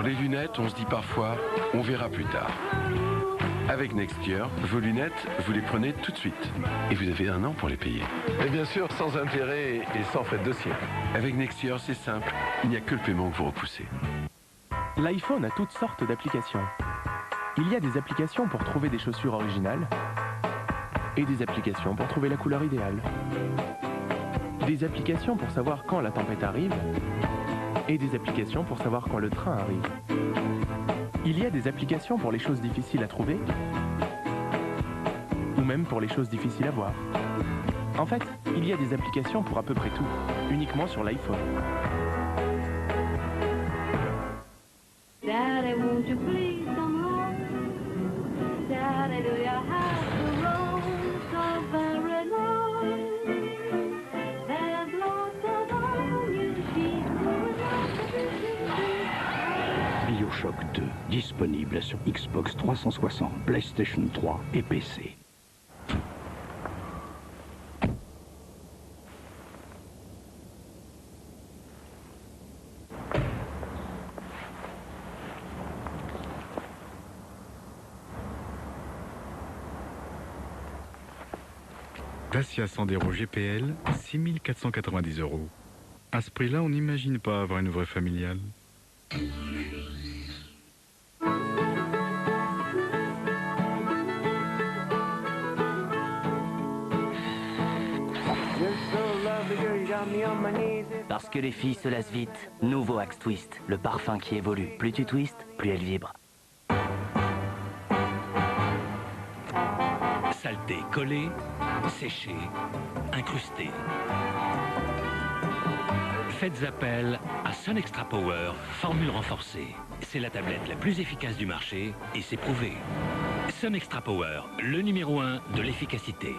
les lunettes, on se dit parfois, on verra plus tard. Avec Nextier, vos lunettes, vous les prenez tout de suite. Et vous avez 1 an pour les payer. Et bien sûr, sans intérêt et sans frais de dossier. Avec Nextier, c'est simple. Il n'y a que le paiement que vous repoussez. L'iPhone a toutes sortes d'applications. Il y a des applications pour trouver des chaussures originales et des applications pour trouver la couleur idéale. Des applications pour savoir quand la tempête arrive et des applications pour savoir quand le train arrive. Il y a des applications pour les choses difficiles à trouver ou même pour les choses difficiles à voir. En fait, il y a des applications pour à peu près tout, uniquement sur l'iPhone. Daddy, won't you please come home? Daddy, do you have to roam so very long? There's lots of onion BioShock 2, disponible sur Xbox 360, PlayStation 3 et PC. Dacia Sandero GPL, 6 490 €. À ce prix-là, on n'imagine pas avoir une vraie familiale. Parce que les filles se lassent vite. Nouveau Axe Twist, le parfum qui évolue. Plus tu twistes, plus elle vibre. Saleté collée, séchée, incrustée. Faites appel à Sun Extra Power, formule renforcée. C'est la tablette la plus efficace du marché et c'est prouvé. Sun Extra Power, le numéro 1 de l'efficacité.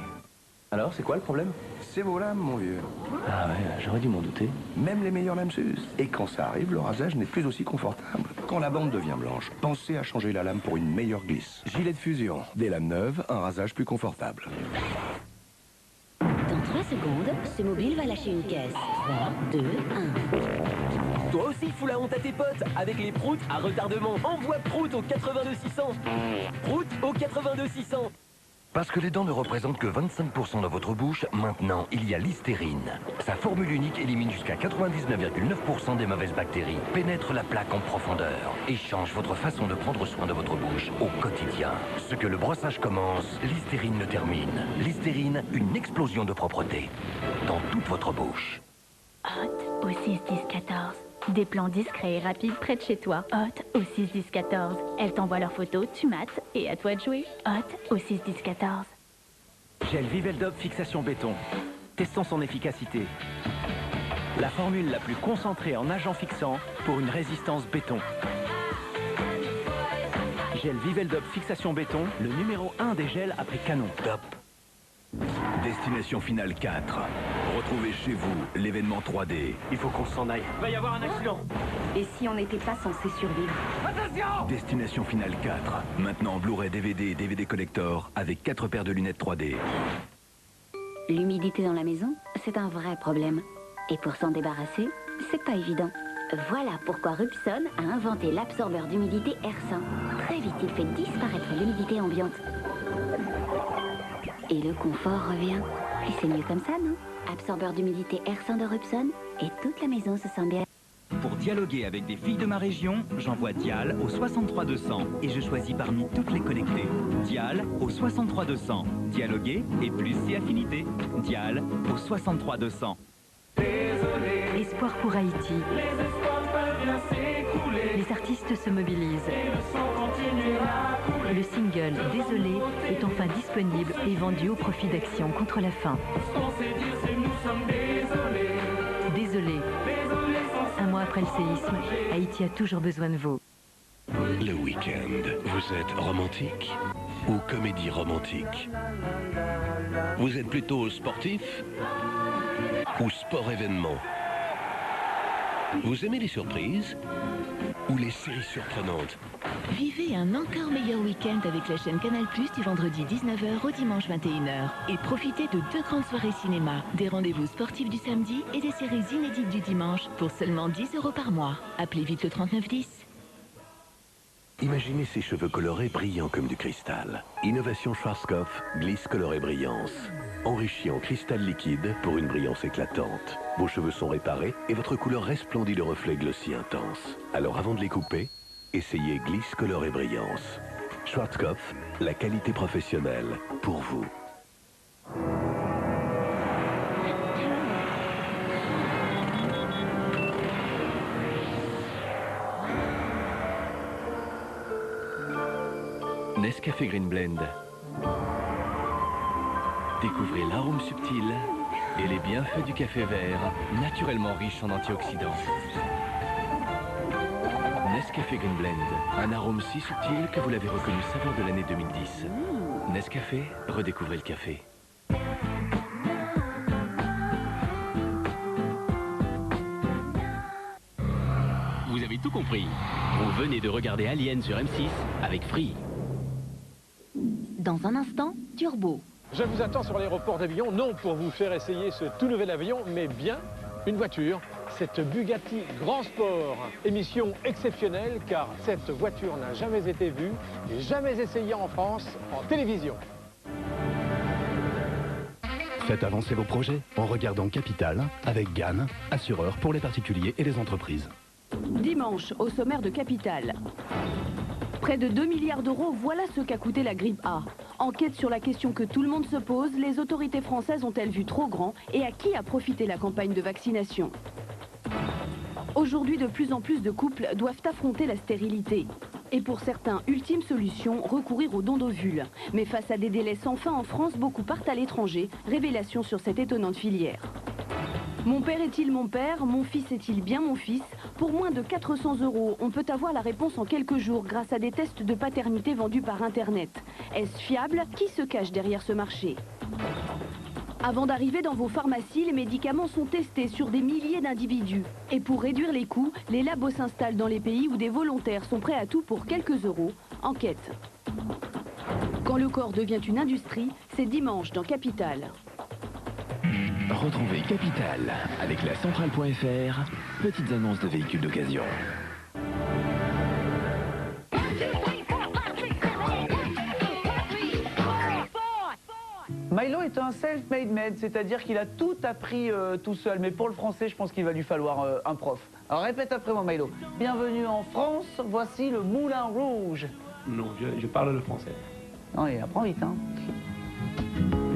Alors, c'est quoi le problème? C'est vos lames, mon vieux. Ah ouais, j'aurais dû m'en douter. Même les meilleures lames s'usent. Et quand ça arrive, le rasage n'est plus aussi confortable. Quand la bande devient blanche, pensez à changer la lame pour une meilleure glisse. Gilet de fusion, des lames neuves, un rasage plus confortable. Dans 3 secondes, ce mobile va lâcher une caisse. 3, 2, 1. Toi aussi, fous la honte à tes potes avec les proutes à retardement. Envoie prout au 82 600. Prout au 82 600. Parce que les dents ne représentent que 25% de votre bouche, maintenant, il y a Listerine. Sa formule unique élimine jusqu'à 99,9% des mauvaises bactéries, pénètre la plaque en profondeur et change votre façon de prendre soin de votre bouche au quotidien. Ce que le brossage commence, Listerine le termine. Listerine, une explosion de propreté dans toute votre bouche. Hot au 6 10 14. Des plans discrets et rapides près de chez toi. Hot au 6 10 14. Elles t'envoient leurs photos, tu mates et à toi de jouer. Hot au 6 10 14. Gel Viveldop fixation béton. Testons son efficacité. La formule la plus concentrée en agent fixant pour une résistance béton. Gel Viveldop fixation béton, le numéro 1 des gels après canon. Top. Destination finale 4. Retrouvez chez vous l'événement 3D. Il faut qu'on s'en aille. Il va y avoir un accident. Et si on n'était pas censé survivre? Attention! Destination finale 4. Maintenant Blu-ray DVD et DVD collector avec 4 paires de lunettes 3D. L'humidité dans la maison, c'est un vrai problème. Et pour s'en débarrasser, c'est pas évident. Voilà pourquoi Rupson a inventé l'absorbeur d'humidité R100. Très vite, il fait disparaître l'humidité ambiante. Et le confort revient. Et c'est mieux comme ça, non? Absorbeur d'humidité R100 de Rupson et toute la maison se sent bien. Pour dialoguer avec des filles de ma région, j'envoie Dial au 63 200 et je choisis parmi toutes les connectées. Dial au 63 200. Dialoguer et plus c'est affinité. Dial au 63 200. Espoir pour Haïti. Les espoirs peuvent bien s'écouler. Les artistes se mobilisent. Le single Désolé est enfin disponible et vendu au profit d'Action contre la faim. Désolé. Un mois après le séisme, Haïti a toujours besoin de vous. Le week-end, vous êtes romantique ou comédie romantique? Vous êtes plutôt sportif ou sport événement? Vous aimez les surprises ou les séries surprenantes? Vivez un encore meilleur week-end avec la chaîne Canal+ du vendredi 19h au dimanche 21h. Et profitez de 2 grandes soirées cinéma, des rendez-vous sportifs du samedi et des séries inédites du dimanche pour seulement 10 € par mois. Appelez vite le 39 10. Imaginez ces cheveux colorés brillants comme du cristal. Innovation Schwarzkopf, glisse colorée brillance. Enrichi en cristal liquide pour une brillance éclatante. Vos cheveux sont réparés et votre couleur resplendit de reflets glossy intenses. Alors avant de les couper, essayez glisse colorée brillance. Schwarzkopf, la qualité professionnelle pour vous. Nescafé Green Blend. Découvrez l'arôme subtil et les bienfaits du café vert, naturellement riche en antioxydants. Nescafé Green Blend, un arôme si subtil que vous l'avez reconnu saveur de l'année 2010. Nescafé, redécouvrez le café. Vous avez tout compris. Vous venez de regarder Alien sur M6 avec Free. Dans un instant, Turbo. Je vous attends sur l'aéroport d'Avignon, non pour vous faire essayer ce tout nouvel avion, mais bien une voiture, cette Bugatti Grand Sport. Émission exceptionnelle car cette voiture n'a jamais été vue et jamais essayée en France en télévision. Faites avancer vos projets en regardant Capital avec GAN, assureur pour les particuliers et les entreprises. Dimanche, au sommaire de Capital. Près de 2 milliards d'euros, voilà ce qu'a coûté la grippe A. Enquête sur la question que tout le monde se pose, les autorités françaises ont-elles vu trop grand et à qui a profité la campagne de vaccination? Aujourd'hui, de plus en plus de couples doivent affronter la stérilité. Et pour certains, ultime solution, recourir au don d'ovules. Mais face à des délais sans fin en France, beaucoup partent à l'étranger. Révélation sur cette étonnante filière. Mon père est-il mon père? Mon fils est-il bien mon fils? Pour moins de 400 €, on peut avoir la réponse en quelques jours grâce à des tests de paternité vendus par Internet. Est-ce fiable? Qui se cache derrière ce marché? Avant d'arriver dans vos pharmacies, les médicaments sont testés sur des milliers d'individus. Et pour réduire les coûts, les labos s'installent dans les pays où des volontaires sont prêts à tout pour quelques euros. Enquête. Quand le corps devient une industrie, c'est dimanche dans Capital. Retrouvez Capital avec la centrale.fr, petites annonces de véhicules d'occasion. Milo est un self-made man, c'est-à-dire qu'il a tout appris tout seul. Mais pour le français, je pense qu'il va lui falloir un prof. Alors répète après moi, Milo. Bienvenue en France, voici le Moulin Rouge. Non, je parle le français. Non, il apprend vite, hein.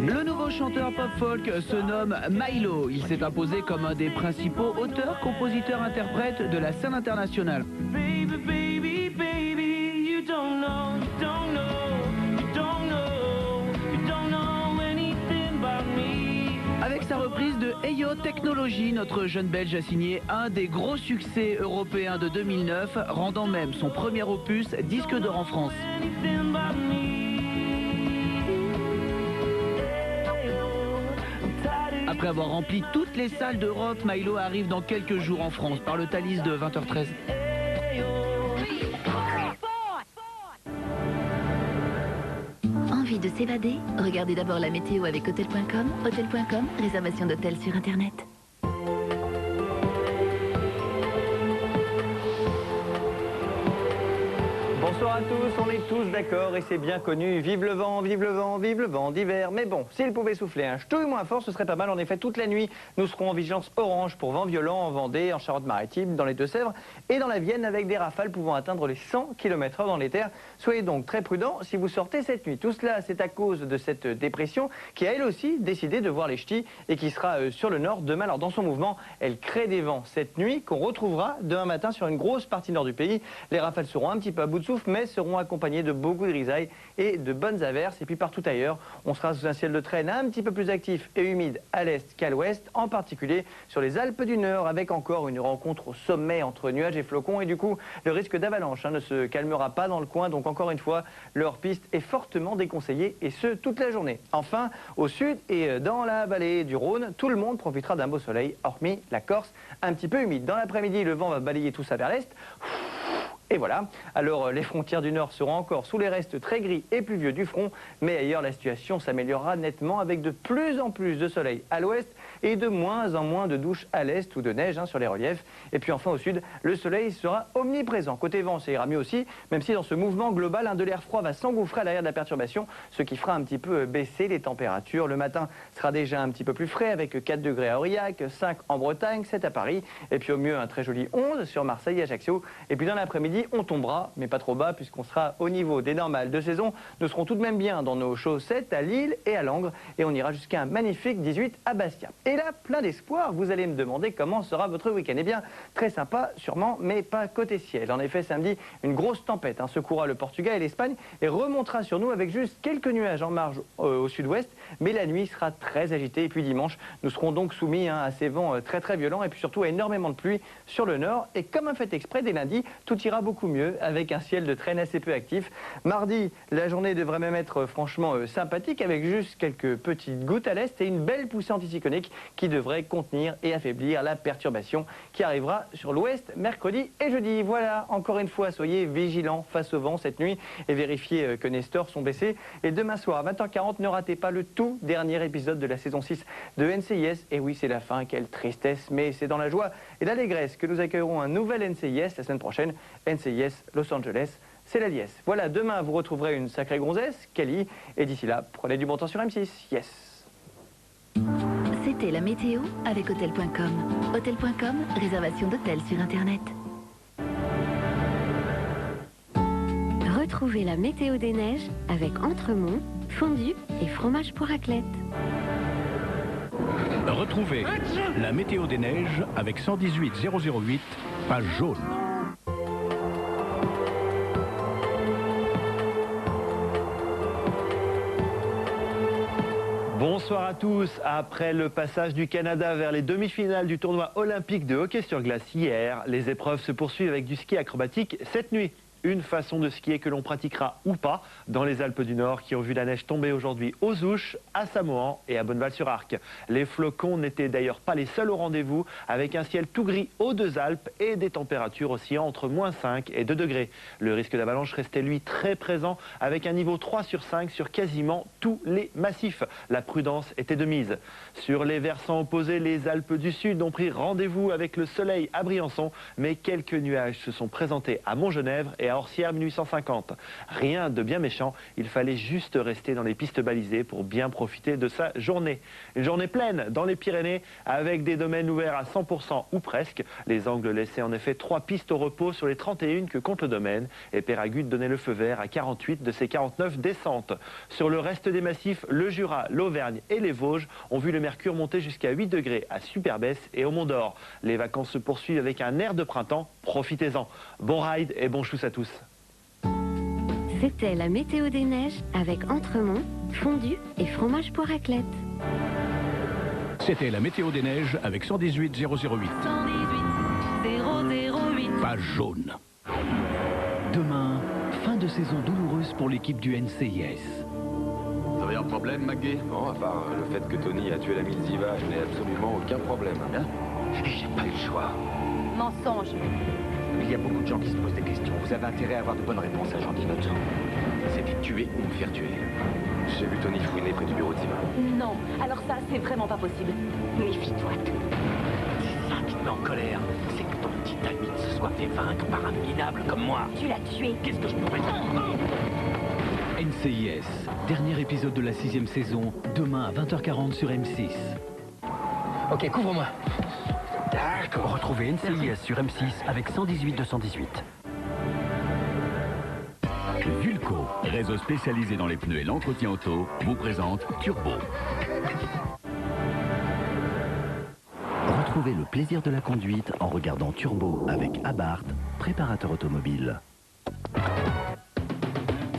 Le nouveau chanteur pop-folk se nomme Milo. Il s'est imposé comme un des principaux auteurs, compositeurs, interprètes de la scène internationale. Baby, baby, baby, you don't know, you don't know, you don't know, you don't know anything about me. Avec sa reprise de Heyo Technology, notre jeune Belge a signé un des gros succès européens de 2009, rendant même son premier opus disque d'or en France. Après avoir rempli toutes les salles d'Europe, Milo arrive dans quelques jours en France par le Thalys de 20h13. Envie de s'évader? Regardez d'abord la météo avec Hôtel.com. Hôtel.com, réservation d'hôtel sur Internet. Bonsoir à tous, on est tous d'accord et c'est bien connu. Vive le vent, vive le vent, vive le vent d'hiver. Mais bon, s'il pouvait souffler un ch'touille moins fort, ce serait pas mal. En effet, toute la nuit, nous serons en vigilance orange pour vent violent en Vendée, en Charente-Maritime, dans les Deux-Sèvres et dans la Vienne avec des rafales pouvant atteindre les 100 km/h dans les terres. Soyez donc très prudents si vous sortez cette nuit. Tout cela, c'est à cause de cette dépression qui a elle aussi décidé de voir les ch'tis et qui sera sur le nord demain. Alors dans son mouvement, elle crée des vents cette nuit qu'on retrouvera demain matin sur une grosse partie nord du pays. Les rafales seront un petit peu à bout de souffle, mais seront accompagnés de beaucoup de grisailles et de bonnes averses. Et puis partout ailleurs, on sera sous un ciel de traîne un petit peu plus actif et humide à l'est qu'à l'ouest, en particulier sur les Alpes du Nord, avec encore une rencontre au sommet entre nuages et flocons. Et du coup, le risque d'avalanche ne se calmera pas dans le coin. Donc encore une fois, leur piste est fortement déconseillée, et ce, toute la journée. Enfin, au sud et dans la vallée du Rhône, tout le monde profitera d'un beau soleil, hormis la Corse, un petit peu humide. Dans l'après-midi, le vent va balayer tout ça vers l'est. Et voilà, alors les frontières du Nord seront encore sous les restes très gris et pluvieux du front, mais ailleurs la situation s'améliorera nettement avec de plus en plus de soleil à l'ouest et de moins en moins de douches à l'est ou de neige sur les reliefs. Et puis enfin au sud, le soleil sera omniprésent. Côté vent, ça ira mieux aussi, même si dans ce mouvement global, de l'air froid va s'engouffrer à l'arrière de la perturbation, ce qui fera un petit peu baisser les températures. Le matin sera déjà un petit peu plus frais avec 4 degrés à Aurillac, 5 en Bretagne, 7 à Paris, et puis au mieux un très joli 11 sur Marseille et Ajaccio. Et puis dans l'après-midi, on tombera, mais pas trop bas, puisqu'on sera au niveau des normales de saison. Nous serons tout de même bien dans nos chaussettes à Lille et à Langres, et on ira jusqu'à un magnifique 18 à Bastia. Et là, plein d'espoir, vous allez me demander comment sera votre week-end. Eh bien, très sympa, sûrement, mais pas côté ciel. En effet, samedi, une grosse tempête secouera le Portugal et l'Espagne et remontera sur nous avec juste quelques nuages en marge au sud-ouest, mais la nuit sera très agitée. Et puis dimanche, nous serons donc soumis à ces vents très très violents et puis surtout à énormément de pluie sur le nord. Et comme un fait exprès, dès lundi, tout ira beaucoup mieux avec un ciel de traîne assez peu actif. Mardi, la journée devrait même être franchement sympathique avec juste quelques petites gouttes à l'est et une belle poussée anticyclonique qui devrait contenir et affaiblir la perturbation qui arrivera sur l'ouest mercredi et jeudi. Voilà, encore une fois, soyez vigilants face au vent cette nuit et vérifiez que les stores sont baissés. Et demain soir à 20h40, ne ratez pas le tout dernier épisode de la saison 6 de NCIS. Et oui, c'est la fin, quelle tristesse, mais c'est dans la joie et l'allégresse que nous accueillerons un nouvel NCIS la semaine prochaine. NCIS Los Angeles, c'est la liesse. Voilà, demain vous retrouverez une sacrée gonzesse, Kelly, et d'ici là, prenez du bon temps sur M6. Yes. C'était la météo avec Hôtel.com. Hôtel.com, réservation d'hôtel sur Internet. Retrouvez la météo des neiges avec Entremont, fondue et fromage pour raclette. Retrouvez la météo des neiges avec 118 008, page jaune. Bonsoir à tous. Après le passage du Canada vers les demi-finales du tournoi olympique de hockey sur glace hier, les épreuves se poursuivent avec du ski acrobatique cette nuit. Une façon de skier que l'on pratiquera ou pas dans les Alpes du Nord qui ont vu la neige tomber aujourd'hui aux Ouches, à Samoan et à Bonneval-sur-Arc. Les flocons n'étaient d'ailleurs pas les seuls au rendez-vous avec un ciel tout gris aux deux Alpes et des températures oscillant entre -5 et 2 degrés. Le risque d'avalanche restait lui très présent avec un niveau 3 sur 5 sur quasiment tous les massifs. La prudence était de mise. Sur les versants opposés, les Alpes du Sud ont pris rendez-vous avec le soleil à Briançon, mais quelques nuages se sont présentés à Montgenèvre et à Orsières 1850. Rien de bien méchant, il fallait juste rester dans les pistes balisées pour bien profiter de sa journée. Une journée pleine dans les Pyrénées avec des domaines ouverts à 100% ou presque. Les Angles laissaient en effet 3 pistes au repos sur les 31 que compte le domaine et Péragude donnait le feu vert à 48 de ses 49 descentes. Sur le reste des massifs, le Jura, l'Auvergne et les Vosges ont vu le mercure monter jusqu'à 8 degrés à Superbès et au Mont d'Or. Les vacances se poursuivent avec un air de printemps, profitez-en. Bon ride et bon chousse à tous. C'était la météo des neiges avec Entremont, fondue et fromage pour raclette. C'était la météo des neiges avec 118 008. 118 008. Page jaune. Demain, fin de saison douloureuse pour l'équipe du NCIS. Vous avez un problème, McGee? Non, à part le fait que Tony a tué l'ami de Ziva, je n'ai absolument aucun problème. Hein? J'ai pas eu le choix. Mensonge. Il y a beaucoup de gens qui se posent des questions. Vous avez intérêt à avoir de bonnes réponses, agent Dinoto. C'était tuer ou me faire tuer. J'ai vu Tony fouiner près du bureau de Ziva. Non, alors ça, c'est vraiment pas possible. Méfie-toi. C'est ça qui me met en colère. C'est que ton petit ami se soit fait vaincre par un minable comme moi. Tu l'as tué. Qu'est-ce que je pourrais faire? NCIS, dernier épisode de la 6e saison, demain à 20h40 sur M6. Ok, couvre-moi. D'accord. Retrouvez NCIS sur M6 avec 118 218. Vulco, réseau spécialisé dans les pneus et l'entretien auto, vous présente Turbo. Retrouvez le plaisir de la conduite en regardant Turbo avec Abarth, préparateur automobile.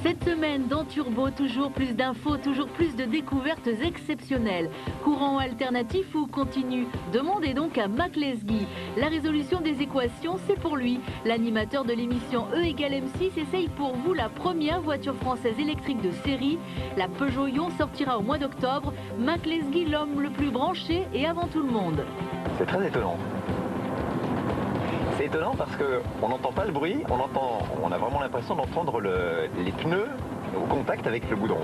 Cette semaine, dans Turbo, toujours plus d'infos, toujours plus de découvertes exceptionnelles. Courant alternatif ou continu? Demandez donc à Mac Lesguy. La résolution des équations, c'est pour lui. L'animateur de l'émission E égale M6 essaye pour vous la première voiture française électrique de série. La Peugeot Ion sortira au mois d'octobre. Mac Lesguy, l'homme le plus branché et avant tout le monde. C'est très étonnant. C'est étonnant parce qu'on n'entend pas le bruit, on a vraiment l'impression d'entendre les pneus au contact avec le goudron.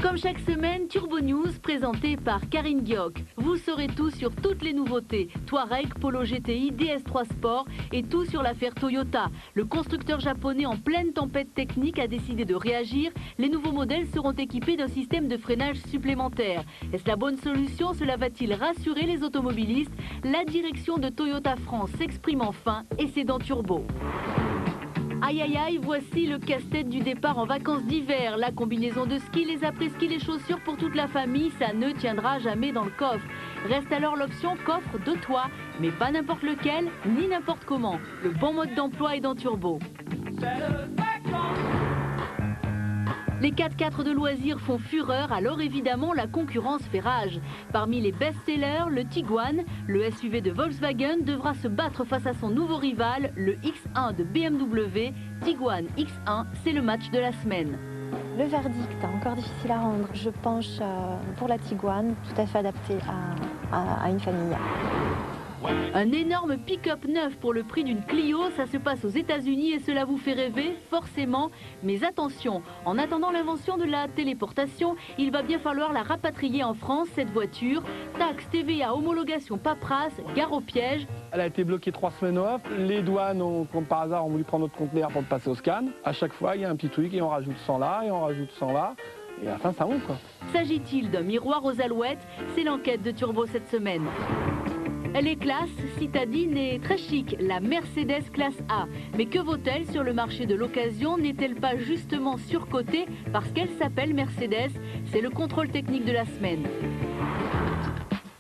Comme chaque semaine, Turbo News présenté par Karine Guioc. Vous saurez tout sur toutes les nouveautés. Touareg, Polo GTI, DS3 Sport et tout sur l'affaire Toyota. Le constructeur japonais en pleine tempête technique a décidé de réagir. Les nouveaux modèles seront équipés d'un système de freinage supplémentaire. Est-ce la bonne solution? Cela va-t-il rassurer les automobilistes? La direction de Toyota France s'exprime enfin et c'est dans Turbo. Aïe aïe aïe, voici le casse-tête du départ en vacances d'hiver. La combinaison de ski, les après-ski, les chaussures pour toute la famille, ça ne tiendra jamais dans le coffre. Reste alors l'option coffre de toit, mais pas n'importe lequel, ni n'importe comment. Le bon mode d'emploi est dans Turbo. Les 4x4 de loisirs font fureur, alors évidemment la concurrence fait rage. Parmi les best-sellers, le Tiguan, le SUV de Volkswagen, devra se battre face à son nouveau rival, le X1 de BMW. Tiguan X1, c'est le match de la semaine. Le verdict, encore difficile à rendre. Je penche pour la Tiguan, tout à fait adaptée à une famille. Un énorme pick-up neuf pour le prix d'une Clio, ça se passe aux États-Unis et cela vous fait rêver, forcément. Mais attention, en attendant l'invention de la téléportation, il va bien falloir la rapatrier en France, cette voiture. Taxe, TVA, homologation, paperasse, gare au piège. Elle a été bloquée 3 semaines off. Les douanes, comme par hasard, ont voulu prendre notre conteneur pour le passer au scan. À chaque fois, il y a un petit truc et on rajoute 100 là et on rajoute 100 là. Et à la fin, ça monte, quoi. S'agit-il d'un miroir aux alouettes? C'est l'enquête de Turbo cette semaine. Elle est classe, citadine et très chic, la Mercedes classe A. Mais que vaut-elle sur le marché de l'occasion? N'est-elle pas justement surcotée parce qu'elle s'appelle Mercedes? C'est le contrôle technique de la semaine.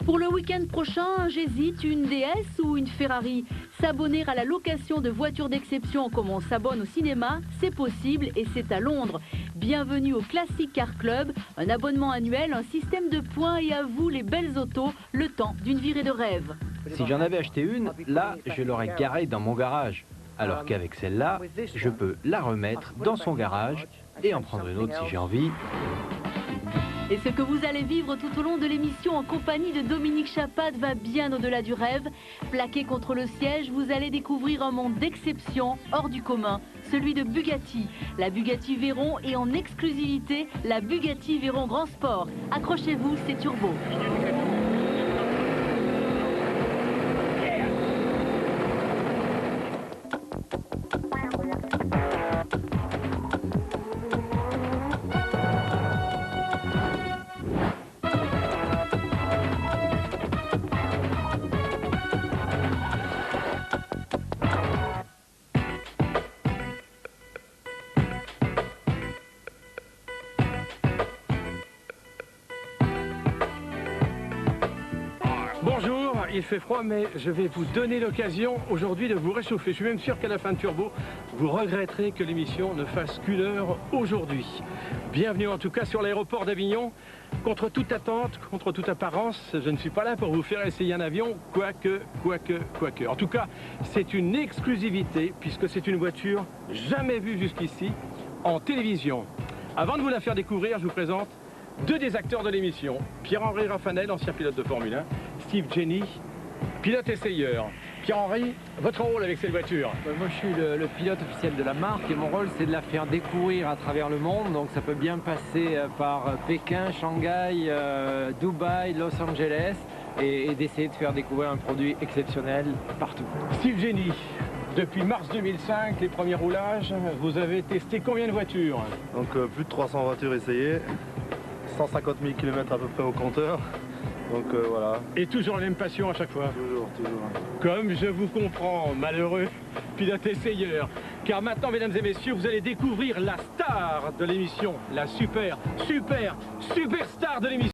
Pour le week-end prochain, j'hésite, une DS ou une Ferrari. S'abonner à la location de voitures d'exception comme on s'abonne au cinéma, c'est possible et c'est à Londres. Bienvenue au Classic Car Club, un abonnement annuel, un système de points et à vous les belles autos, le temps d'une virée de rêve. Si j'en avais acheté une, là, je l'aurais garée dans mon garage. Alors qu'avec celle-là, je peux la remettre dans son garage et en prendre une autre si j'ai envie. Et ce que vous allez vivre tout au long de l'émission en compagnie de Dominique Chapat va bien au-delà du rêve. Plaqué contre le siège, vous allez découvrir un monde d'exception, hors du commun, celui de Bugatti. La Bugatti Veyron et en exclusivité, la Bugatti Veyron Grand Sport. Accrochez-vous, c'est Turbo. Bonjour, il fait froid mais je vais vous donner l'occasion aujourd'hui de vous réchauffer. Je suis même sûr qu'à la fin de Turbo, vous regretterez que l'émission ne fasse qu'une heure aujourd'hui. Bienvenue en tout cas sur l'aéroport d'Avignon. Contre toute attente, contre toute apparence, je ne suis pas là pour vous faire essayer un avion, quoique. En tout cas, c'est une exclusivité puisque c'est une voiture jamais vue jusqu'ici en télévision. Avant de vous la faire découvrir, je vous présente deux des acteurs de l'émission. Pierre-Henri Raffanel, ancien pilote de Formule 1, Steve Jenny, pilote essayeur. Pierre-Henri, votre rôle avec cette voiture? Moi je suis le pilote officiel de la marque et mon rôle c'est de la faire découvrir à travers le monde. Donc ça peut bien passer par Pékin, Shanghai, Dubaï, Los Angeles et d'essayer de faire découvrir un produit exceptionnel partout. Steve Jenny, depuis mars 2005, les premiers roulages, vous avez testé combien de voitures? Donc plus de 300 voitures essayées, 150 000 km à peu près au compteur. Donc voilà. Et toujours la même passion à chaque fois? Toujours. Comme je vous comprends, malheureux pilote essayeur. Car maintenant, mesdames et messieurs, vous allez découvrir la star de l'émission, la superstar de l'émission.